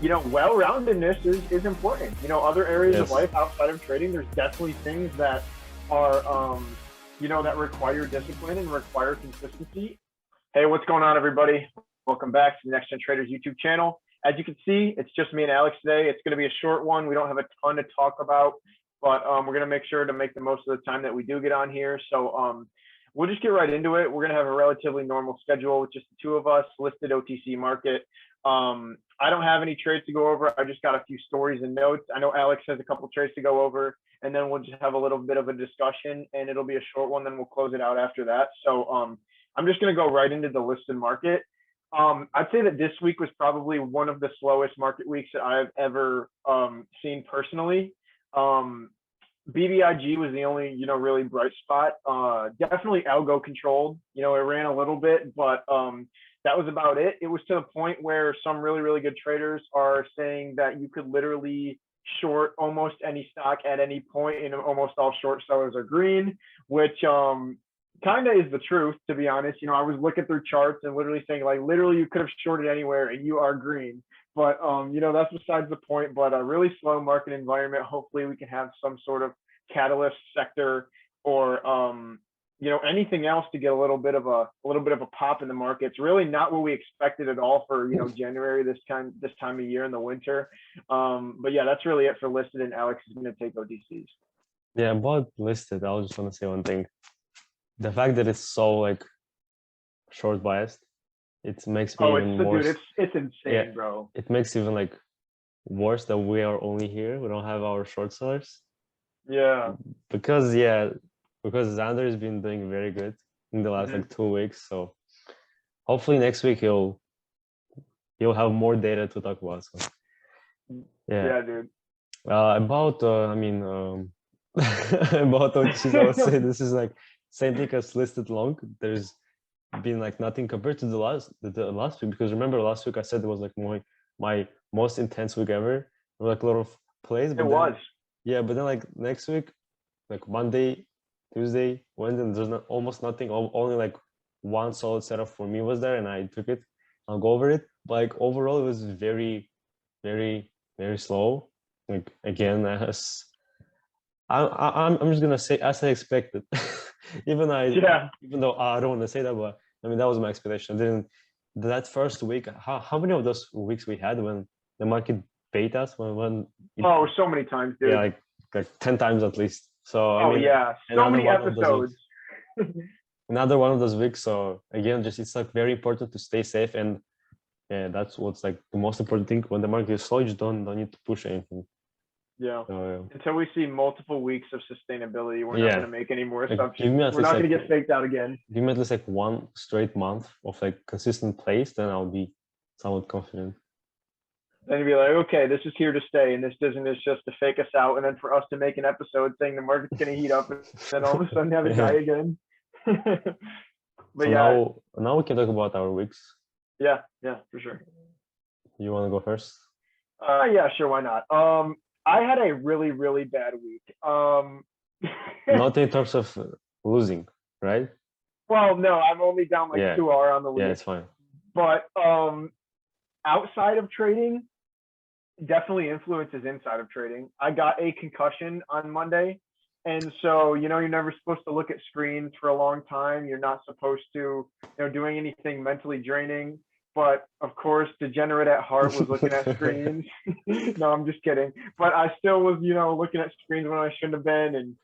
well-roundedness is important. Other areas of Yes. life outside of trading, there's definitely things that are, that require discipline and require consistency. Hey, what's going on, everybody? Welcome back to the Next Gen Traders YouTube channel. As you can see, it's just me and Alex today. It's going to be a short one. We don't have a ton to talk about, but we're going to make sure to make the most of the time that we do get on here. So we'll just get right into it. We're going to have a relatively normal schedule with just the two of us, listed OTC market. I don't have any trades to go over. I just got a few stories and notes. I know Alex has a couple trades to go over, and then we'll just have a little bit of a discussion, and it'll be a short one. Then we'll close it out after that. So I'm just going to go right into the listed market. I'd say that this week was probably one of the slowest market weeks that I've ever seen personally. BBIG was the only, really bright spot. Definitely algo controlled. It ran a little bit, but that was about it. It was to the point where some really, really good traders are saying that you could literally short almost any stock at any point, and almost all short sellers are green, which kind of is the truth, to be honest. I was looking through charts and literally saying, like, literally you could have shorted anywhere and you are green. But that's besides the point. But a really slow market environment. Hopefully we can have some sort of catalyst sector or anything else to get a little bit of a pop in the market. It's really not what we expected at all for January, this time of year in the winter. But yeah, that's really it for listed, and Alex is going to take OTCs. Yeah, about listed, I just want to say one thing. The fact that it's so short biased, it makes me even more. Dude, it's insane, yeah, bro. It makes even worse that we are only here. We don't have our short sellers. Yeah. Because Xander has been doing very good in the last 2 weeks. So hopefully next week he'll have more data to talk about. So yeah, dude. About about OTCs, I would say this is same thing as listed long. There's been nothing compared to the last week, because remember last week I said it was my most intense week ever. There were a lot of plays. But but then next week, Monday, Tuesday, Wednesday, there's almost nothing. Only one solid setup for me was there, and I took it. I'll go over it. But overall, it was very, very, very slow. Again, I'm just gonna say as I expected. Even though I don't want to say that, but I mean that was my expectation. Then that first week, how many of those weeks we had when the market bait us? So many times, dude. Yeah, like 10 times at least. So so many episodes. Another one of those weeks. So again, it's very important to stay safe, and that's what's the most important thing. When the market is slow, you just don't need to push anything. Yeah. Until we see multiple weeks of sustainability, we're not going to make any more assumptions. We're not going to get faked out again. Give me at least one straight month of consistent plays, then I'll be somewhat confident. Then you'd be like, okay, this is here to stay, and this isn't just to fake us out, and then for us to make an episode saying the market's going to heat up, and then all of a sudden have it die again. But so now we can talk about our weeks. Yeah, for sure. You want to go first? Yeah, sure, why not? I had a really, really bad week. Not in terms of losing, right? Well, no, I'm only down 2R on the week. Yeah, it's fine. But outside of trading, definitely influences inside of trading. I got a concussion on Monday. And so, you're never supposed to look at screens for a long time. You're not supposed to, doing anything mentally draining. But of course, degenerate at heart was looking at screens. No, I'm just kidding. But I still was, looking at screens when I shouldn't have been. And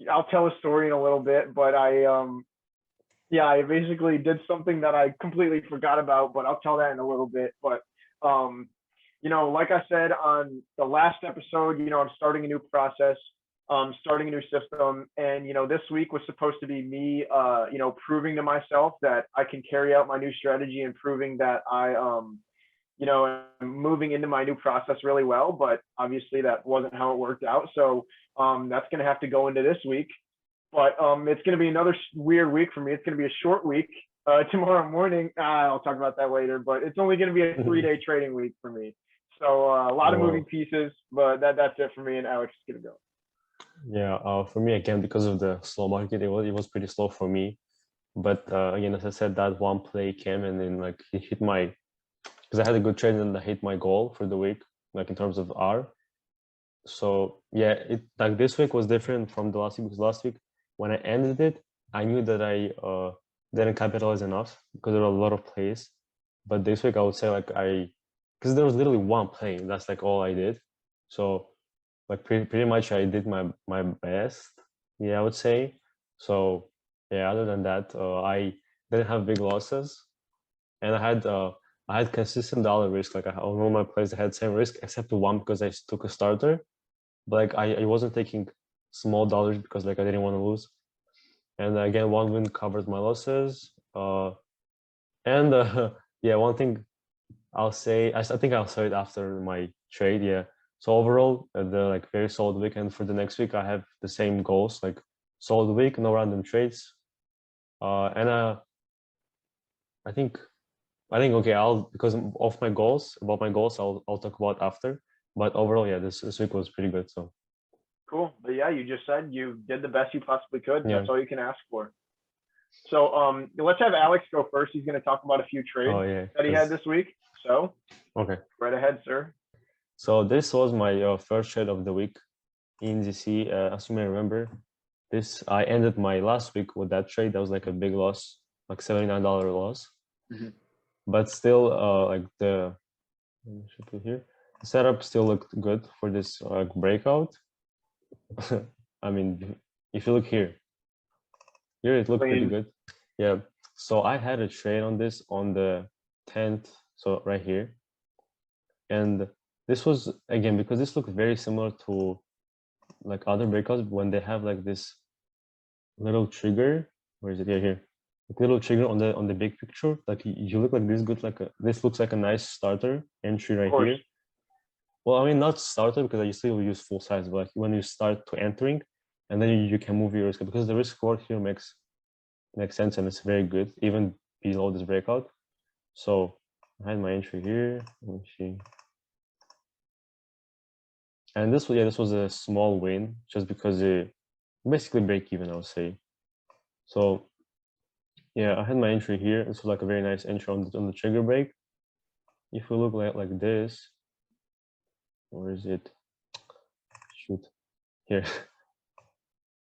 I'll tell a story in a little bit. But I basically did something that I completely forgot about. But I'll tell that in a little bit. But like I said on the last episode, I'm starting a new process. Starting a new system, and this week was supposed to be me proving to myself that I can carry out my new strategy, and proving that I am moving into my new process really well. But obviously that wasn't how it worked out, so that's going to have to go into this week. But it's going to be another weird week for me. It's going to be a short week. Tomorrow morning, I'll talk about that later, but it's only going to be a 3-day trading week for me. So a lot of moving pieces, but that's it for me, and Alex is going to go. Yeah, for me, again, because of the slow market, it was pretty slow for me. But again, as I said, that one play came and then he hit my because I had a good trade and I hit my goal for the week, like in terms of R. So yeah, it like this week was different from the last week because last week when I ended it, I knew that I didn't capitalize enough because there were a lot of plays. But this week I would say like because there was literally one play, that's like all I did. So like pretty much I did my best, yeah, I would say. So yeah, other than that, I didn't have big losses, and I had consistent dollar risk. Like on all my plays, I had same risk except one because I took a starter. But like I wasn't taking small dollars because like I didn't want to lose. And again, one win covered my losses. And yeah, one thing I'll say, I think I'll say it after my trade. Yeah. So overall, the like very solid week, and for the next week, I have the same goals, like solid week, no random trades. And I think okay, I'll because of my goals, about my goals, I'll talk about after. But overall, yeah, this week was pretty good. So Cool. But yeah, you just said you did the best you possibly could, and yeah. that's all you can ask for. So let's have Alex go first. He's going to talk about a few trades Oh yeah. that he had this week. So Okay. right ahead, sir. So this was my first trade of the week in GC. As you may remember, I ended my last week with that trade. That was like a big loss, like $79 loss. Mhm. But still, like the should put here, the setup still looked good for this breakout. I mean, if you look here it looked pretty good. Yeah. So I had a trade on this on the 10th, so right here, and this was again because this looked very similar to like other breakouts when they have like this little trigger. Where is it? Yeah, here. Like little trigger on the big picture. Like you look like this good, like this looks like a nice starter entry Of right course. here. Well, I mean not starter because I still use full size, but like when you start to entering, and then you can move your risk because the risk reward here makes sense and it's very good even below this breakout. So I had my entry here. Let me see. And this was a small win just because it basically break even, I would say. So yeah, I had my entry here. This was like a very nice entry on the trigger break. If we look like this, where is it? Shoot, here.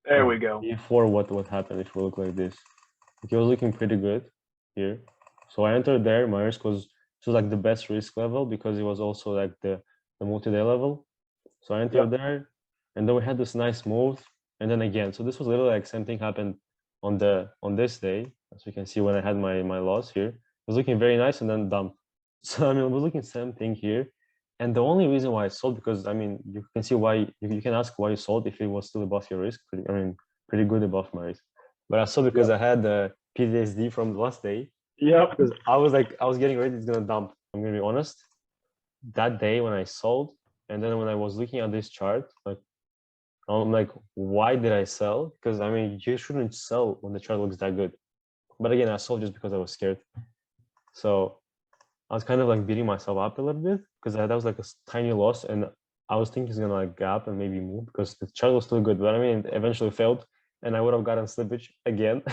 There we go. Before what happened if we look like this? It was looking pretty good here. So I entered there. My risk was like the best risk level because it was also like the multi-day level. So I entered there, and then we had this nice move, and then again. So this was literally like same thing happened on this day, as you can see when I had my loss here. It was looking very nice and then dump. So I mean, it was looking same thing here, and the only reason why I sold because I mean you can see why you can ask why you sold if it was still above your risk. Pretty good above my risk, but I sold because I had the PTSD from the last day. Yep. Because I was getting ready, it's gonna dump. I'm gonna be honest. That day when I sold, and then when I was looking at this chart, like I'm like, why did I sell? Because I mean, you shouldn't sell when the chart looks that good. But again, I sold just because I was scared. So I was kind of like beating myself up a little bit because that was like a tiny loss, and I was thinking it's gonna like gap and maybe move because the chart was still good. But I mean, it eventually failed, and I would have gotten slippage again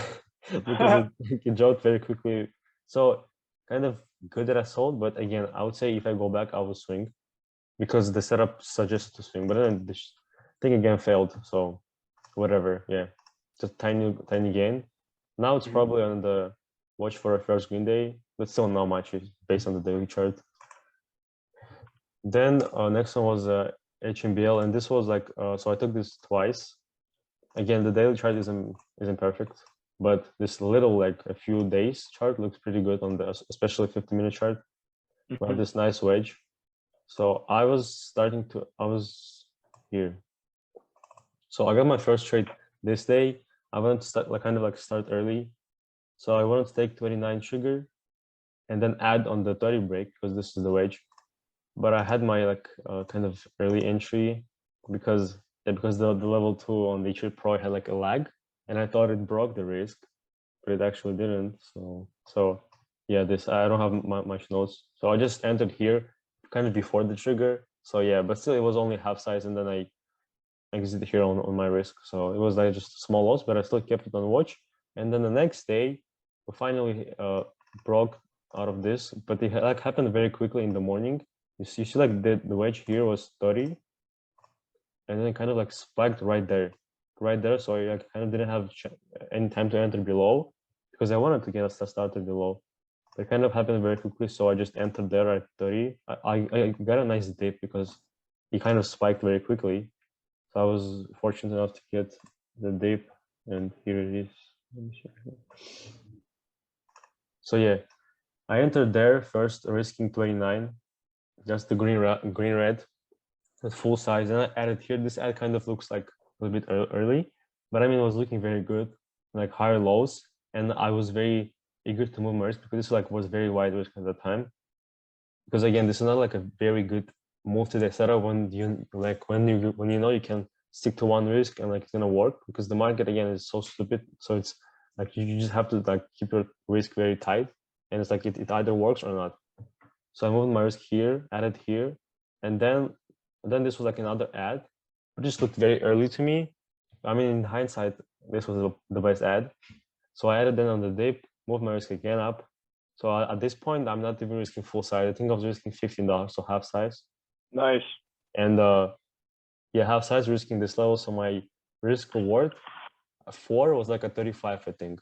because it dropped very quickly. So kind of good that I sold, but again, I would say if I go back, I will swing because the setup suggested to swing, but then the thing again failed. So whatever, yeah, just tiny gain. Now it's probably on the watch for a first green day, but still not much based on the daily chart. Then next one was HMBL, and this was like so I took this twice. Again, the daily chart isn't perfect, but this little like a few days chart looks pretty good on the especially 50-minute chart. We have this nice wedge. So I was here. So I got my first trade this day. I wanted to start start early. So I wanted to take 29 trigger and then add on the 30 break because this is the wedge. But I had my kind of early entry because the level 2 on the H Pro had like a lag, and I thought it broke the risk, but it actually didn't. So yeah, this I don't have much notes. So I just entered here kind of before the trigger. So yeah, but still it was only half size, and then I exited here on my risk. So it was like just a small loss, but I still kept it on watch. And then the next day, we finally broke out of this, but it like happened very quickly in the morning. You see like the wedge here was 30, and then it kind of like spiked right there. So I like, kind of didn't have any time to enter below because I wanted to get started below. It kind of happened very quickly, so I just entered there at 30. I got a nice dip because it kind of spiked very quickly. So I was fortunate enough to get the dip, and here it is. Let me show. So yeah, I entered there first, risking 29, just the green red, at full size, and I added here. This ad kind of looks like a little bit early, but I mean, it was looking very good, like higher lows, and I was very eager to move my risk because this like was very wide risk at the time. Because again, this is not like a very good move to the setup when you know you can stick to one risk and like it's gonna work, because the market again is so stupid. So it's like you just have to like keep your risk very tight, and it's like it either works or not. So I moved my risk here, added here, and then this was like another ad. It just looked very early to me. I mean, in hindsight, this was the best ad. So I added then on the dip, moved my risk again up. So at this point, I'm not even risking full size. I think I was risking $15, so half size. Nice. And yeah, half size risking this level. So my risk reward 4 was like a 35, I think.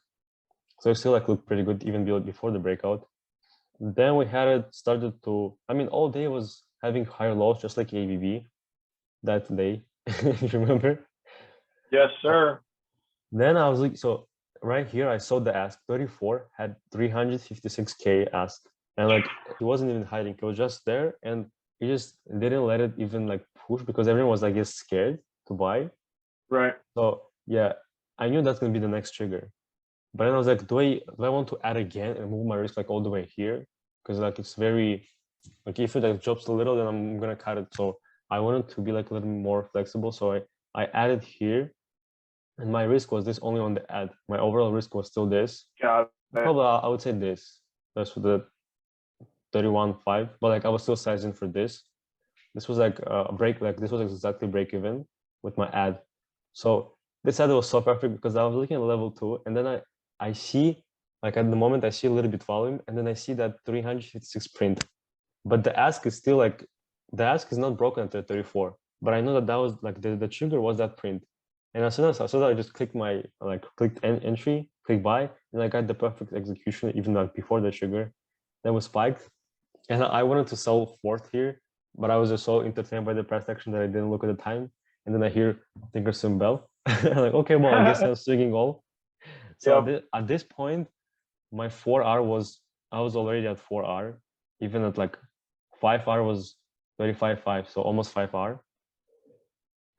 So it still like looked pretty good even before the breakout. Then we had it started to, I mean, all day was having higher lows, just like ABB that day. You remember? Yes, sir. Then I was like, so right here, I saw the ask 34 had 356K ask, and like he wasn't even hiding, he was just there, and he just didn't let it even like push because everyone was like just scared to buy. Right. So yeah, I knew that's gonna be the next trigger. But then I was like, do I want to add again and move my risk like all the way here? Because like it's very like if it like drops a little, then I'm gonna cut it. So I wanted to be like a little more flexible. So I added here, and my risk was this only on the ad. My overall risk was still this. Got it. Probably I would say this. That's for the 31.5, but like I was still sizing for this. This was like a break, like this was exactly break even with my ad. So this ad was so perfect because I was looking at level 2, and then I see like at the moment I see a little bit volume, and then I see that 356 print, but the ask is still like the ask is not broken at the 34. But I know that was like the trigger was that print, and as soon as I just clicked my clicked entry, click buy, and I got the perfect execution even like before the trigger. That was spiked, and I wanted to sell fourth here, but I was just so entertained by the price action that I didn't look at the time. And then I hear Thinkorswim bell. I'm like, okay, well, I guess I'm swinging all. So Yep. at this point, my 4R was, I was already at 4R. Even at like 5R was 35.5, so almost 5R.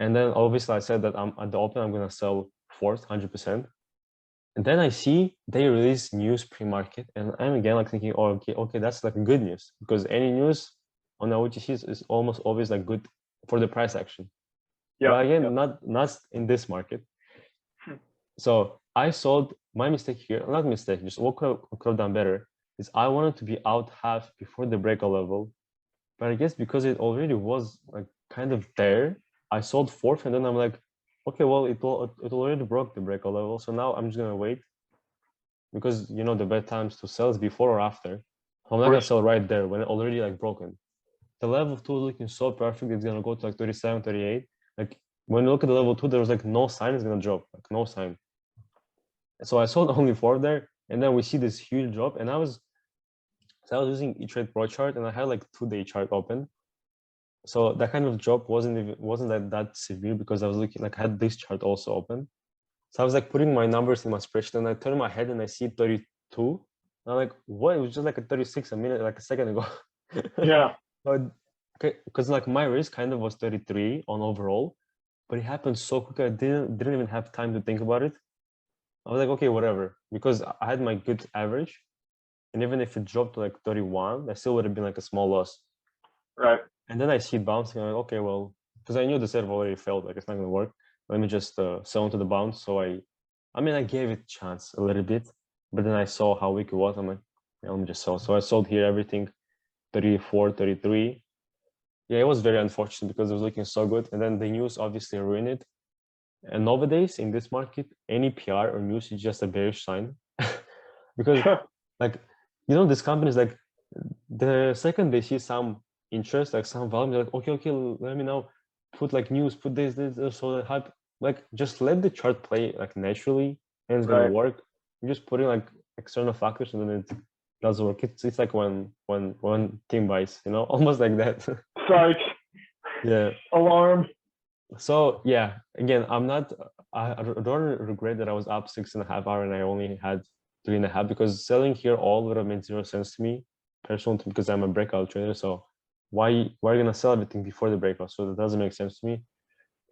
And then obviously I said that I'm at the open, I'm gonna sell fourth 100%. And then I see they release news pre-market, and I'm again like thinking, oh, okay, that's like good news, because any news on the OTCs is almost always like good for the price action. Yeah. But again, not in this market. So I sold. My mistake here, not mistake, just what could have done better is I wanted to be out half before the breakout level, but I guess because it already was like kind of there, I sold fourth, and then I'm like, okay, well, it already broke the breakout level, so now I'm just gonna wait, because you know the best times to sell is before or after. So I'm not gonna sell right there when it already like broken. The level 2 is looking so perfect, it's gonna go to like 37, 38. Like when you look at the level 2, there was like no sign it's gonna drop, like no sign. So I sold only 4 there, and then we see this huge drop, and I was using E-Trade Pro chart, and I had like 2-day chart open. So that kind of drop wasn't that severe, because I was looking like I had this chart also open. So I was like putting my numbers in my spreadsheet, and I turn my head and I see 32. And I'm like, what? It was just like a 36 a minute, like a second ago. Yeah. But okay, because like my risk kind of was 33 on overall, but it happened so quick I didn't even have time to think about it. I was like, okay, whatever, because I had my good average, and even if it dropped to like 31, that still would have been like a small loss. Right. And then I see it bouncing. I'm like, okay, well, because I knew the setup already failed, like it's not gonna work. Let me just sell into the bounce. So I mean, I gave it a chance a little bit, but then I saw how weak it was. I'm like, yeah, let me just sell. So I sold here everything, 34, 33. Yeah, it was very unfortunate because it was looking so good, and then the news obviously ruined it. And nowadays in this market, any PR or news is just a bearish sign, because like you know, this company is like, the second they see some interest, like some volume, they're like, okay, let me now put like news, put this, so the hype, like just let the chart play like naturally, and it's gonna Right. work. You're just putting like external factors, and then it does work. It's like when team buys, you know, almost like that. Psych. Yeah. Alarm. So yeah, again, I don't regret that I was up 6.5 hours and I only had 3.5, because selling here all would have made zero sense to me personally, because I'm a breakout trader. So why are you gonna sell everything before the breakout? So that doesn't make sense to me.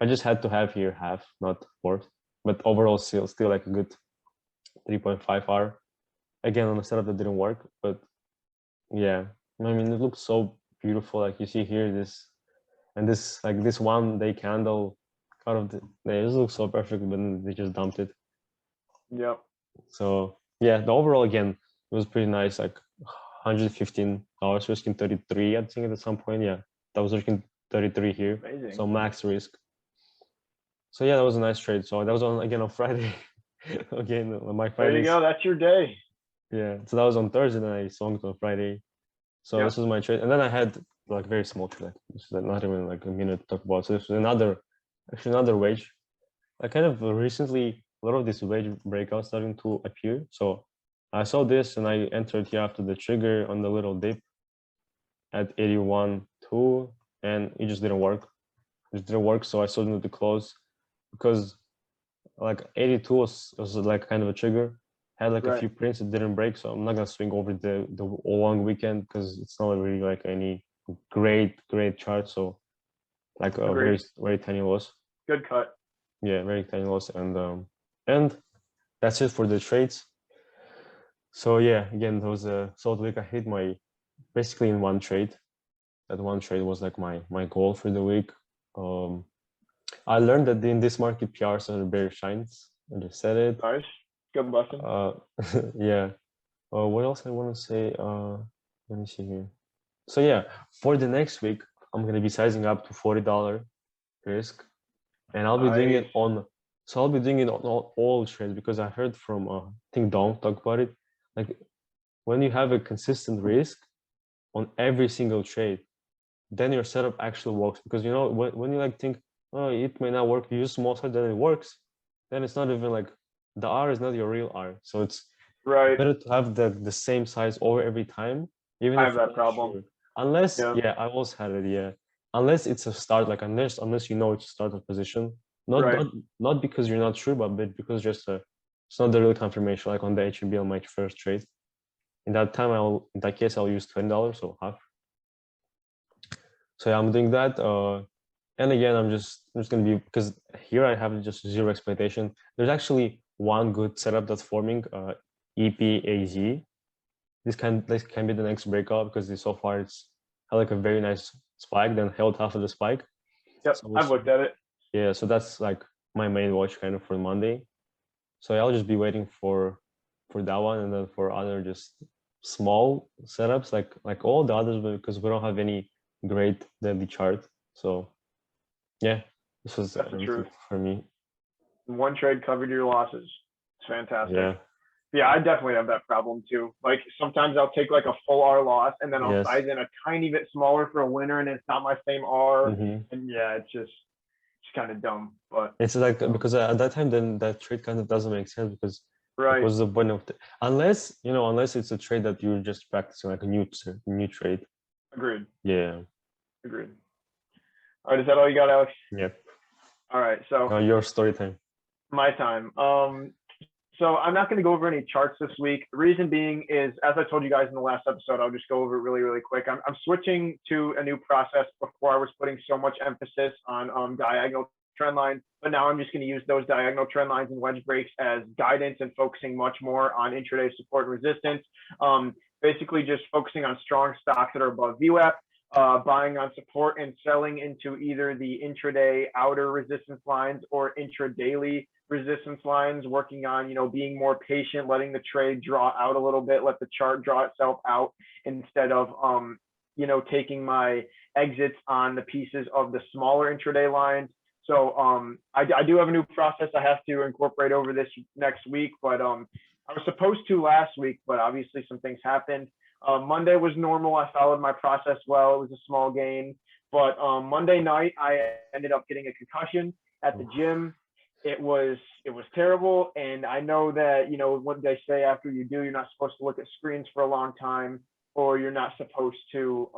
I just had to have here half, not fourth. But overall, still like a good 3.5 hour. Again, on a setup that didn't work, but yeah, I mean, it looks so beautiful. Like you see here, this and this, like this 1 day candle out of this looks so perfect, but then they just dumped it. Yep. So yeah, the overall, again, it was pretty nice, like $115 risking 33, I think, at some point. Yeah, that was risking 33 here. Amazing. So max risk. So yeah, that was a nice trade. So that was on Friday. Again, my There you Fridays. go. That's your day. Yeah, so that was on Thursday, then I swung on Friday. So Yep. this was my trade, and then I had like very small trade. This is not even like a minute to talk about. So this was another wage. I kind of recently, a lot of these wage breakouts starting to appear. So I saw this and I entered here after the trigger on the little dip at 81.2, and it just didn't work. It just didn't work. So I sold into the close, because like 82 was like kind of a trigger. Had like a Right. few prints that didn't break, so I'm not gonna swing over the long weekend, because it's not really like any great chart. So like a Agreed. very tiny loss. Good cut. Yeah, very tiny loss, and that's it for the trades. So yeah, again, there was a solid week. I hit my basically in one trade. That one trade was like my goal for the week. I learned that in this market, PRs are bear shines. I just said it. Nice. Good lesson. Yeah. What else I want to say? Let me see here. So yeah, for the next week, I'm gonna be sizing up to $40 risk, and I'll be doing it Nice. on. So I'll be doing it on all trades, because I heard from I think Don talk about it. Like when you have a consistent risk on every single trade, then your setup actually works. Because you know when you like think, oh, it may not work, you use small size, then it works. Then it's not even like the R is not your real R. So it's Right. better to have the same size over every time, even I if have you're that not problem. sure. Unless, Yeah. yeah, I also had it, yeah. Unless it's a start, like unless you know it's a starter position. Not Right. not because you're not sure, but because just it's not the real confirmation. Like on the HBL on my first trade. In that time, in that case, I'll use $20, so half. So yeah, I'm doing that. And again, I'm just gonna be, because here I have just zero expectation. There's actually one good setup that's forming, EPAZ. This can be the next breakout, because so far it's had like a very nice spike, then held half of the spike. Yep. So we'll I've see. looked at it. Yeah, so that's like my main watch kind of for Monday. So I'll just be waiting for that one, and then for other just small setups, like all the others, but because we don't have any great daily chart. So yeah, this was That's the everything truth. for me. One trade covered your losses. It's fantastic. Yeah. Yeah, I definitely have that problem too. Like sometimes I'll take like a full R loss and then I'll Yes. size in a tiny bit smaller for a winner, and it's not my same R. Mm-hmm. And yeah, it's kind of dumb. But It's like, because at that time, then that trade kind of doesn't make sense, because like, right. what's the point of unless it's a trade that you're just practicing, like a new trade. Agreed. Yeah. Agreed. All right, is that all you got, Alex? Yep. All right, so Your story time. my time. So I'm not going to go over any charts this week. The reason being is, as I told you guys in the last episode, I'll just go over it really, really quick. I'm switching to a new process. Before I was putting so much emphasis on diagonal trend lines, but now I'm just going to use those diagonal trend lines and wedge breaks as guidance and focusing much more on intraday support and resistance. Basically just focusing on strong stocks that are above VWAP, buying on support and selling into either the intraday outer resistance lines or intradaily resistance lines, working on, being more patient, letting the trade draw out a little bit, let the chart draw itself out instead of, taking my exits on the pieces of the smaller intraday lines. So I do have a new process I have to incorporate over this next week, but I was supposed to last week, but obviously some things happened. Monday was normal. I followed my process well. It was a small gain, but Monday night I ended up getting a concussion at the gym. It was terrible, and I know that what they say after you do, you're not supposed to look at screens for a long time, or you're not supposed to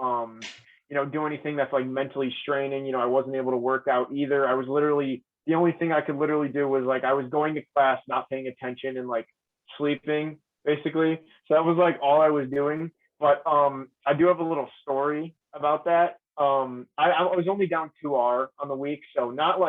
do anything that's like mentally straining. I wasn't able to work out either. I was literally the only thing I could literally do was like I was going to class, not paying attention, and like sleeping basically. So that was like all I was doing. But I do have a little story about that. I was only down 2R on the week, so not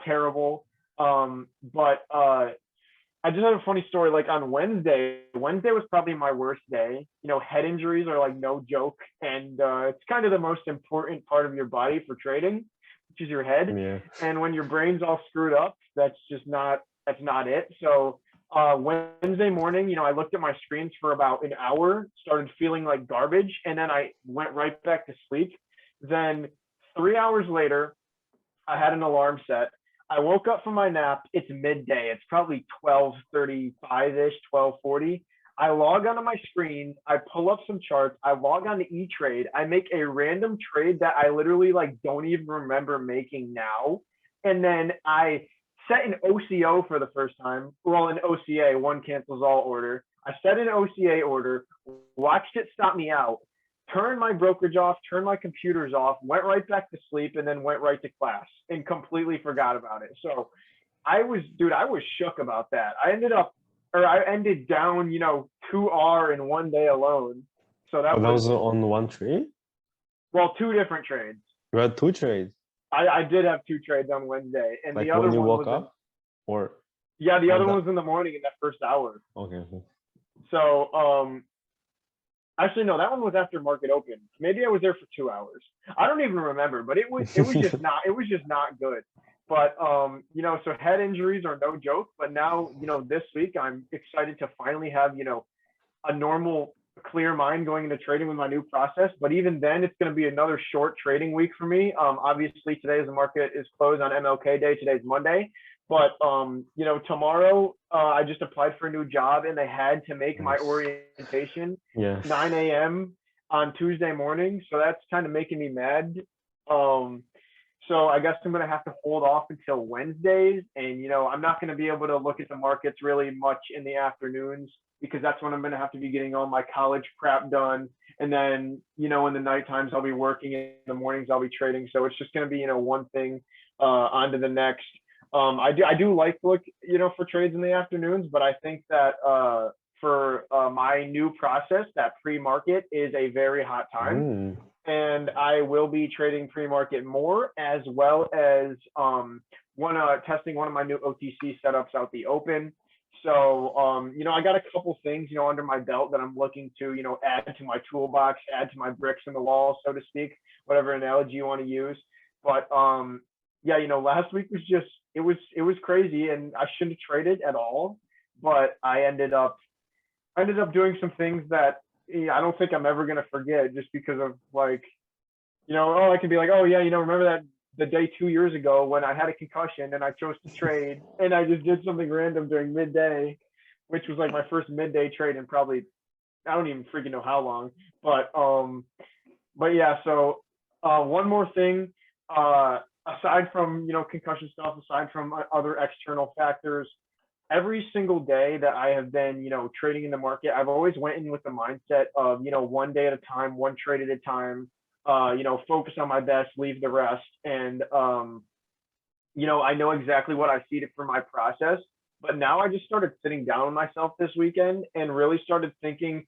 terrible. But I just had a funny story. Like on Wednesday was probably my worst day. Head injuries are like no joke, and it's kind of the most important part of your body for trading, which is your head. Yeah. And when your brain's all screwed up, that's not it. So Wednesday morning, I looked at my screens for about an hour, started feeling like garbage, and then I went right back to sleep. Then 3 hours later, I had an alarm set. I woke up from my nap. It's midday. It's probably 12:35-ish, 12:40. I log onto my screen. I pull up some charts. I log on to E-Trade. I make a random trade that I literally like don't even remember making now. And then I set an OCO for the first time. Well, an OCA, one cancels all order. I set an OCA order, watched it stop me out, turned my brokerage off, turned my computers off, went right back to sleep, and then went right to class and completely forgot about it. So I was shook about that. I ended down, 2R in one day alone. So that was on one trade? Well, two different trades. You had two trades? I did have two trades on Wednesday. And like the other when you one woke was up? Or yeah, the other one was in the morning in that first hour. Okay. So actually, no, that one was after market open. Maybe I was there for 2 hours. I don't even remember, but it was just not good. But so head injuries are no joke. But now, this week I'm excited to finally have, a normal, clear mind going into trading with my new process. But even then, it's going to be another short trading week for me. Obviously, today as the market is closed on MLK Day. Today's Monday. But tomorrow I just applied for a new job, and they had to make my orientation 9 a.m. on Tuesday morning. So that's kind of making me mad. So I guess I'm gonna have to hold off until Wednesdays, and I'm not gonna be able to look at the markets really much in the afternoons because that's when I'm gonna have to be getting all my college prep done. And then in the night times I'll be working, in the mornings I'll be trading. So it's just gonna be one thing onto the next. I do like to look, for trades in the afternoons, but I think that for my new process, that pre-market is a very hot time. And I will be trading pre-market more, as well as testing one of my new OTC setups out the open. So I got a couple things under my belt that I'm looking to add to my toolbox, add to my bricks in the wall, so to speak, whatever analogy you want to use. But last week was just it was crazy, and I shouldn't have traded at all. But I ended up doing some things that I don't think I'm ever gonna forget, just because of I can be like, oh yeah, remember that the day 2 years ago when I had a concussion and I chose to trade and I just did something random during midday, which was like my first midday trade in probably I don't even freaking know how long. But yeah, so one more thing, aside from concussion stuff, aside from other external factors, every single day that I have been, trading in the market, I've always went in with the mindset of, one day at a time, one trade at a time, focus on my best, leave the rest. And, I know exactly what I see for my process, but now I just started sitting down with myself this weekend and really started thinking,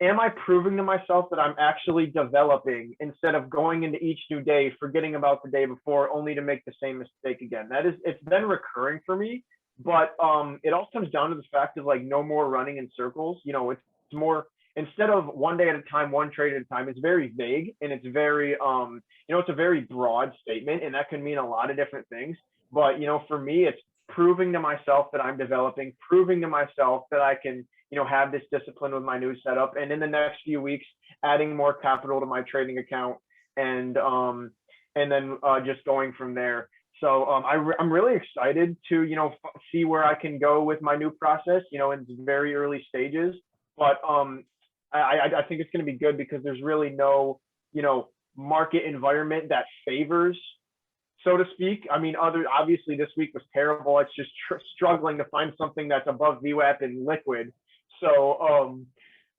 am I proving to myself that I'm actually developing instead of going into each new day, forgetting about the day before, only to make the same mistake again? It's been recurring for me. But it all comes down to the fact of no more running in circles. It's more, instead of one day at a time, one trade at a time, it's very vague, and it's very it's a very broad statement, and that can mean a lot of different things. But for me, it's proving to myself that I'm developing, proving to myself that I can have this discipline with my new setup, and in the next few weeks adding more capital to my trading account, and then just going from there. So I'm really excited to, see where I can go with my new process, in very early stages. But I think it's going to be good because there's really no, market environment that favors, so to speak. I mean, obviously this week was terrible. It's just struggling to find something that's above VWAP and liquid. So,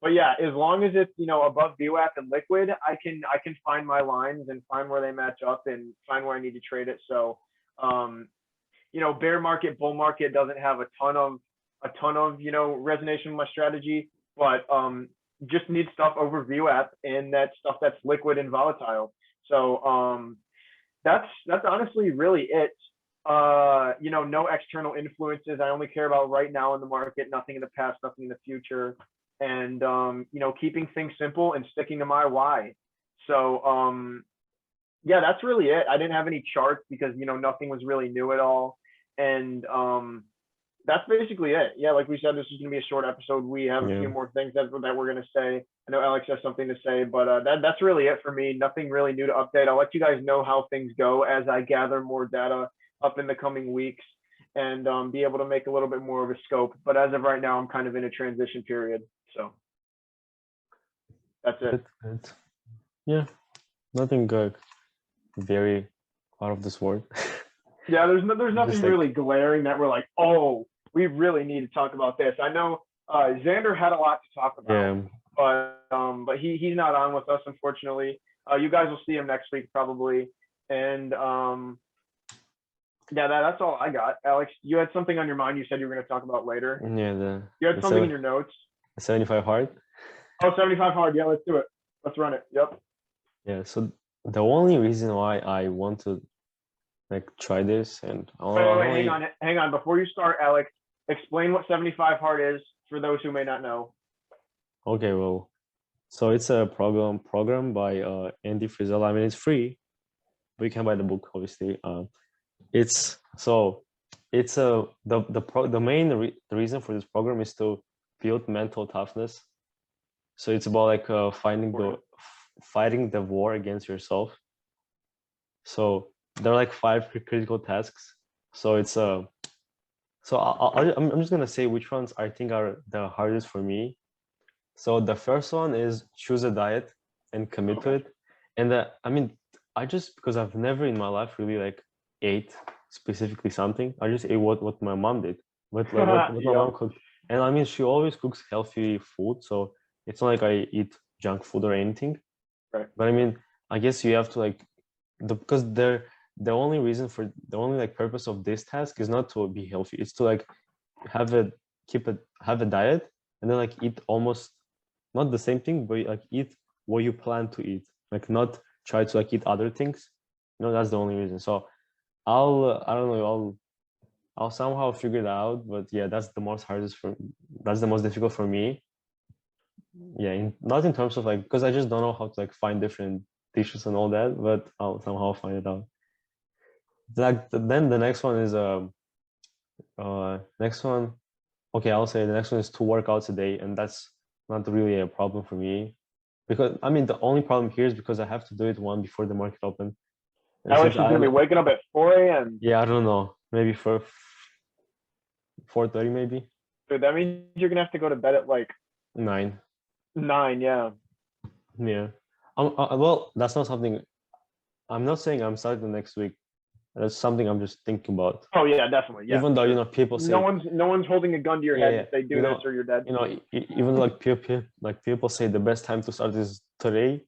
but yeah, as long as it's above VWAP and liquid, I can find my lines and find where they match up and find where I need to trade it. So, bear market, bull market doesn't have a ton of resonation with my strategy, but just need stuff over VWAP and that stuff that's liquid and volatile. So that's honestly really it. No external influences. I only care about right now in the market, nothing in the past, nothing in the future. And keeping things simple and sticking to my why. So yeah, that's really it. I didn't have any charts because nothing was really new at all. And that's basically it. Yeah, like we said, this is gonna be a short episode. We have a few more things that we're gonna say. I know Alex has something to say, but that's really it for me. Nothing really new to update. I'll let you guys know how things go as I gather more data up in the coming weeks and be able to make a little bit more of a scope. But as of right now, I'm kind of in a transition period. So that's it. Good. Yeah, nothing good. Very out of this world. Yeah, there's nothing really glaring that we're like, oh, we really need to talk about this. I know Xander had a lot to talk about, but he's not on with us, unfortunately. You guys will see him next week probably. And yeah, that's all I got. Alex, you had something on your mind you said you were going to talk about later. Yeah, you had something in your notes. 75 hard. Oh, 75 hard. Yeah, let's do it. Let's run it. Yep. Yeah, so the only reason why I want to try this and wait, hang on. Before you start, Alex, explain what 75 hard is for those who may not know. Okay, well, so it's a program by Andy Frizzell. I mean, it's free, but you can buy the book, obviously. The main reason for this program is to build mental toughness. So it's about fighting the war against yourself. So there are 5 critical tasks. So it's I'm just gonna say which ones I think are the hardest for me. So the first one is choose a diet and commit to it. And because I've never in my life really ate specifically something. I just ate what my mom did, what my mom cooked. And I mean, she always cooks healthy food, so it's not like I eat junk food or anything. Right. But I mean, I guess you have to because the only purpose of this task is not to be healthy. It's to have a diet and then eat almost not the same thing, but eat what you plan to eat. Not try to eat other things. That's the only reason. So I'll somehow figure it out. But yeah, that's the most difficult for me. Yeah, not in terms of because I just don't know how to find different dishes and all that, but I'll somehow find it out. Then the next one is next one. Okay, I'll say the next one is 2 workouts a day, and that's not really a problem for me, because I mean the only problem here is because I have to do it one before the market open. Alex is gonna be waking up at 4 a.m. Yeah, I don't know, maybe for 4:30 maybe. Dude, that means you're gonna have to go to bed at 9. 9, yeah. Yeah. Well, that's not something. I'm not saying I'm starting the next week. That's something I'm just thinking about. Oh yeah, definitely. Yeah. Even though people say no one's holding a gun to your head if they do this or you're dead. Even people say the best time to start is today.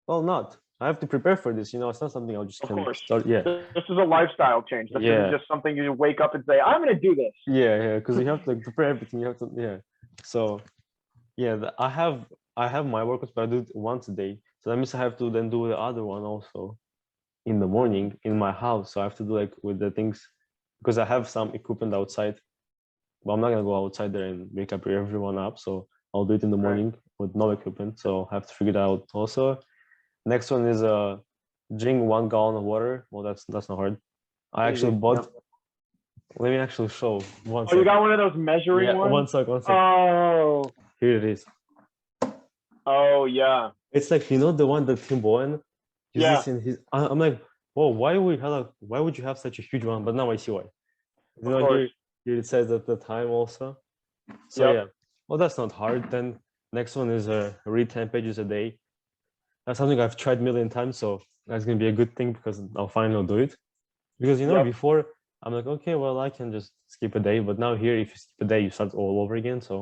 Well, not. I have to prepare for this. It's not something I'll just start. Yeah. This is a lifestyle change. This isn't just something you wake up and say, I'm gonna do this. Yeah, because you have to prepare everything. You have to So yeah, I have my workouts, but I do it once a day. So that means I have to then do the other one also in the morning in my house. So I have to do with the things, because I have some equipment outside, but I'm not gonna go outside there and wake up everyone up. So I'll do it in the morning with no equipment. So I have to figure it out also. Next one is drink 1 gallon of water. Well, that's not hard. I actually bought. Let me actually show. You got one of those measuring ones? One second. Oh. Here it is. Oh yeah. It's the one that Tim Bowen uses in his. I'm like, well, why would you have such a huge one? But now I see why. You Of know, course. here it says at the time also. So Yep. yeah, well, that's not hard. Then next one is read 10 pages a day. That's something I've tried a million times, so that's gonna be a good thing because I'll finally do it. Because you know, Yep. before I'm like, okay, well, I can just skip a day, but now here, if you skip a day, you start all over again. So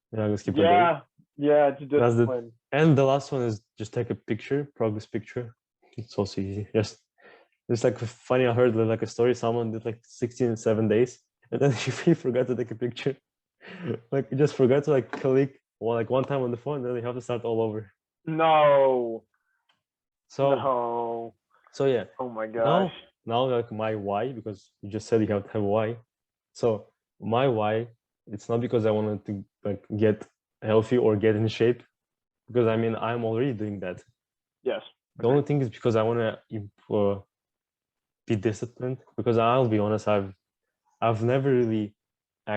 you're not gonna skip a day. Yeah. Yeah. It's a That's the discipline. and the last one is just take a picture, progress picture. It's also easy. Just it's like funny. I heard like a story. Someone did like 16 in 7 days, and then he forgot to take a picture. Like he just forgot to like click one time on the phone, then you have to start all over. No. So No. so yeah. Oh my gosh. Now like my why, because you just said you have to have a why. So my why, it's not because I wanted to like get healthy or get in shape, because I mean I'm already doing that. Yes. The only thing is because I want to be disciplined. Because I'll be honest, I've never really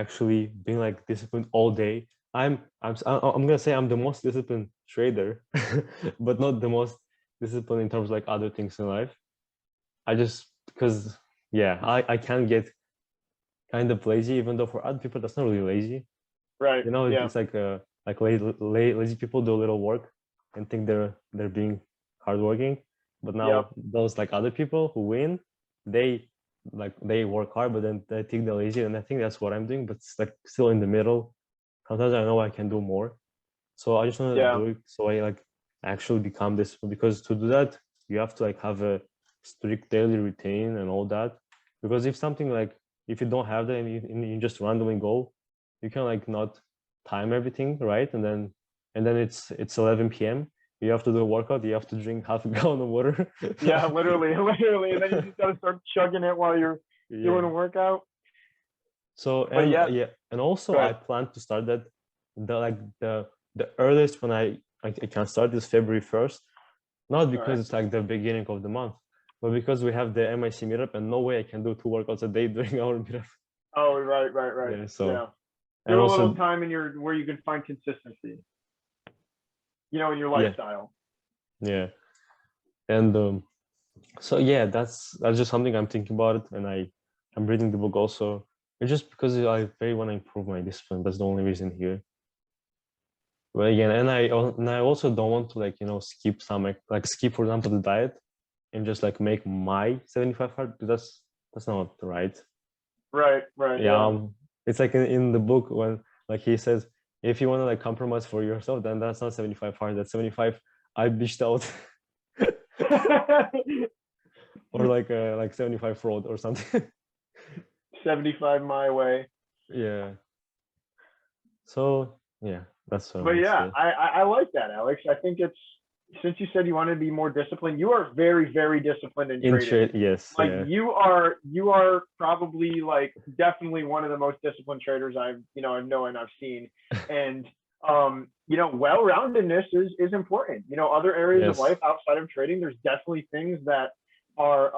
actually been like disciplined all day. I'm gonna say I'm the most disciplined trader, but not the most disciplined in terms of like other things in life. I just because yeah, I can get kind of lazy, even though for other people that's not really lazy. Right. You know, Yeah. it's like lazy people do a little work and think they're being hardworking, but Yep. now those like other people who win, they they work hard, but then they think they're lazy, and I think that's what I'm doing, but it's like still in the middle. Sometimes I know I can do more, so I just want to Yeah. do it so I like actually become this. Because to do that, you have to like have a strict daily routine and all that. Because if something like if you don't have that and you just randomly go, you can like not time everything right, and then it's 11 p.m. You have to do a workout. You have to drink half a gallon of water. Yeah. Literally. Literally. And then you just gotta start chugging it while you're doing Yeah. a workout. So But and yeah. yeah, and also Go I ahead. plan to start that the earliest when I can start is February 1st. Not All right. because it's like the beginning of the month, but because we have the MIC meetup, and no way I can do 2 workouts a day during our meetup. Oh, right. Right. Right. Yeah. So Yeah. and Do a little also time in your where you can find consistency. In your yeah, lifestyle. yeah, and so yeah, that's just something I'm thinking about it, and I'm reading the book also. It's just because I very want to improve my discipline. That's the only reason here. But again, and I also don't want to like skip some like skip for example the diet and just like make my 75 hard, because that's not right. Right. Right. Yeah, Yeah. it's like in the book when like he says if you want to like compromise for yourself, then that's not 75 hard, that's 75 I bitched out. Or like 75 fraud or something. 75 my way. Yeah, so yeah, that's what I But want to yeah, say. I like that, Alex. I think it's since you said you want to be more disciplined, you are very, very disciplined in trading. Yes, Like yeah, you are probably like definitely one of the most disciplined traders I know and I've seen. And well-roundedness is important. Other areas of yes, life outside of trading, there's definitely things that are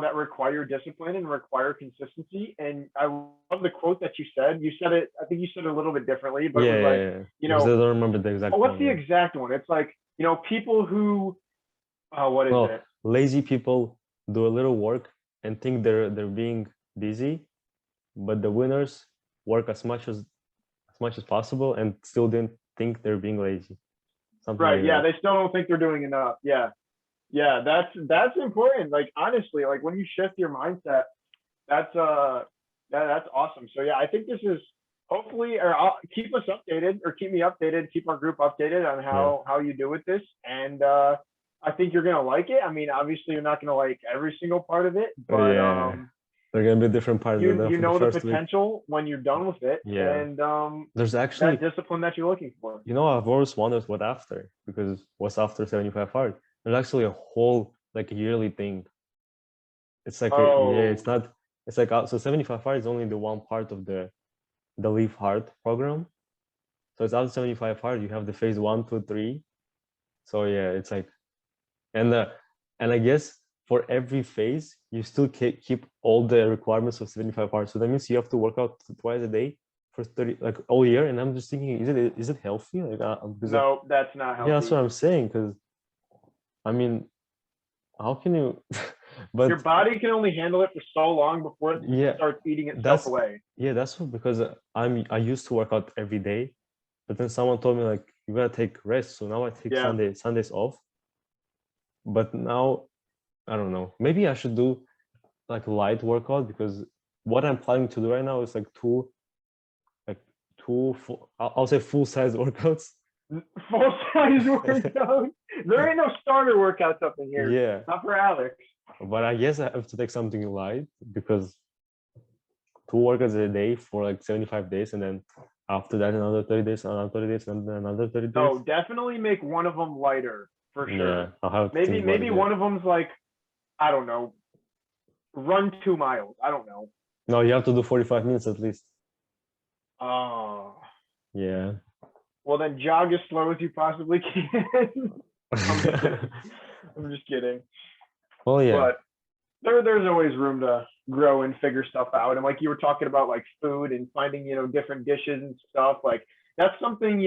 that require discipline and require consistency. And I love the quote that you said. You said it, I think you said it a little bit differently, but it yeah, was yeah, like, yeah. you Because I know, don't remember the exact what's one. the Yeah. exact one? It's like, people who, what is Well, it? lazy people do a little work and think they're being busy, but the winners work as much as possible and still didn't think they're being lazy. Something Right. like Yeah. that. They still don't think they're doing enough. Yeah. Yeah. That's important. Like, honestly, like when you shift your mindset, that's, that's awesome. So yeah, I think this is hopefully, or I'll keep us updated or keep me updated, keep our group updated on Yeah. how you do with this. And, I think you're going to like it. I mean, obviously you're not going to like every single part of it, but, Yeah. They're gonna be different parts of you the know the first week. potential when you're done with it, Yeah. and There's that actually, discipline that you're looking for. I've always wondered what after, because what's after 75 hard? There's actually a whole like yearly thing. It's like yeah, it's Oh, not. It's like so 75 hard is only the one part of the Leaf Hard program. So it's after 75 hard. You have the phase 1, 2, 3. So yeah, it's like and and I guess for every phase you still keep all the requirements of 75 hard. So that means you have to work out twice a day for 30 like all year. And I'm just thinking, is it healthy? Like because no, that's not yeah, that's what healthy. I'm saying. Because I mean, how can you? Your But body can only handle it for so long before it yeah, starts eating itself that's away. that's what, because I used to work out every day, but then someone told me like you gotta take rest. So now I take Yeah. Sundays off. But now I don't know. Maybe I should do like light workout, because what I'm planning to do right now is like two full, I'll say full size workouts. Full size workout. There ain't no starter workouts up in here. Yeah, Not for Alex. but I guess I have to take something light, because two workouts a day for like 75 days, and then after that another 30 days, another 30 days, and then another 30 days. No, definitely make one of them lighter for Yeah, sure. I'll have to Maybe think about it. one of them's like, I don't know, run 2 miles. I don't know. No, you have to do 45 minutes at least. Oh. Yeah. Well, then jog as slow as you possibly can. I'm just kidding. I'm just kidding. Well, yeah. But there's always room to grow and figure stuff out. And like you were talking about, like food and finding, different dishes and stuff. Like that's something,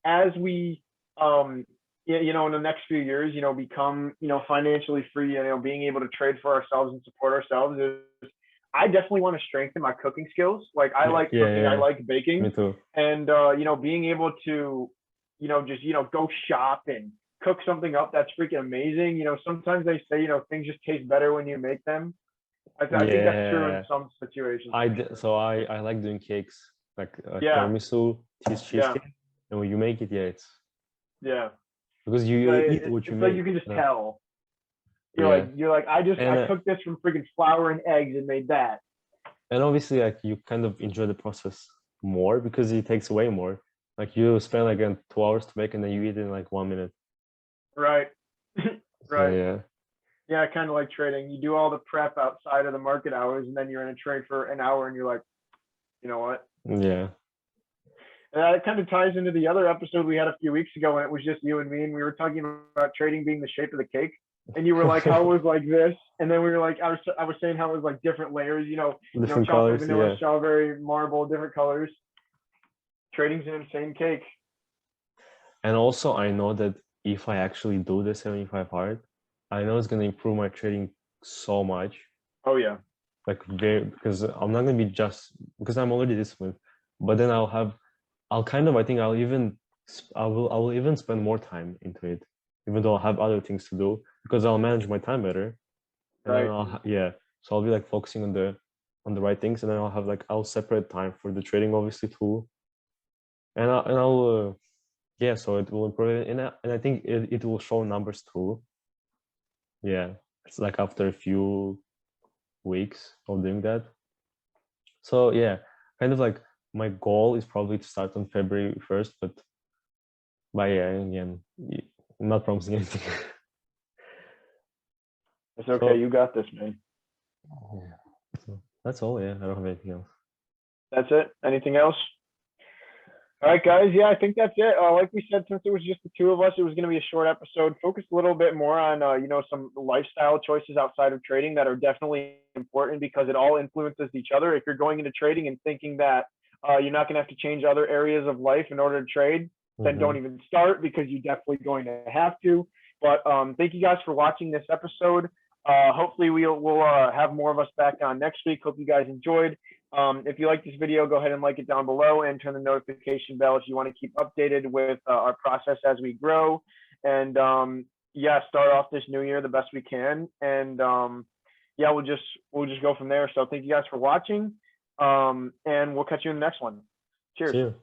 as we, in the next few years, become, financially free, being able to trade for ourselves and support ourselves is, I definitely want to strengthen my cooking skills. Like I like cooking, I like baking. Me too. And, being able to, just, go shop and cook something up that's freaking amazing. Sometimes they say, things just taste better when you make them. I think that's true in some situations. So I like doing cakes, like Yeah. tiramisu, cheesecake, and when you make it, it's because you eat what you it's make. like you can just tell. Yeah. You're like I cooked this from freaking flour and eggs and made that. And obviously, like you kind of enjoy the process more because it takes way more. Like you spend like 2 hours to make, and then you eat it in like 1 minute. Right. Right. So, yeah, kind of like trading. You do all the prep outside of the market hours, and then you're in a trade for an hour, and you're like, you know what? Yeah. And that kind of ties into the other episode we had a few weeks ago, and it was just you and me, and we were talking about trading being the shape of the cake. And you were like, how it was like this, and then we were like, I was saying how it was like different layers, different chocolate, colors, vanilla, strawberry, marble, different colors. Trading's an insane cake. And also, I know that if I actually do the 75 hard, I know it's gonna improve my trading so much. Oh yeah. Like because I'm not gonna be just because I'm already disciplined, but then I think I will even spend more time into it, even though I'll have other things to do, because I'll manage my time better. And Right. then so I'll be like focusing on the right things, and then I'll separate time for the trading obviously too. And I'll so it will improve it, and I think it will show numbers too. Yeah, it's like after a few weeks of doing that. So yeah, kind of like my goal is probably to start on February 1st, but again, I'm not promising anything. It's okay. You got this, man. Yeah. So that's all. Yeah, I don't have anything else. That's it. Anything else? All right, guys. Yeah, I think that's it. Like we said, since it was just the two of us, it was going to be a short episode. Focus a little bit more on, some lifestyle choices outside of trading that are definitely important because it all influences each other. If you're going into trading and thinking that you're not going to have to change other areas of life in order to trade, then don't even start because you're definitely going to have to. But thank you guys for watching this episode. Hopefully we'll have more of us back on next week. Hope you guys enjoyed. If you like this video, go ahead and like it down below and turn the notification bell if you want to keep updated with our process as we grow. And start off this new year the best we can. And we'll just go from there. So thank you guys for watching. And we'll catch you in the next one. Cheers. See you.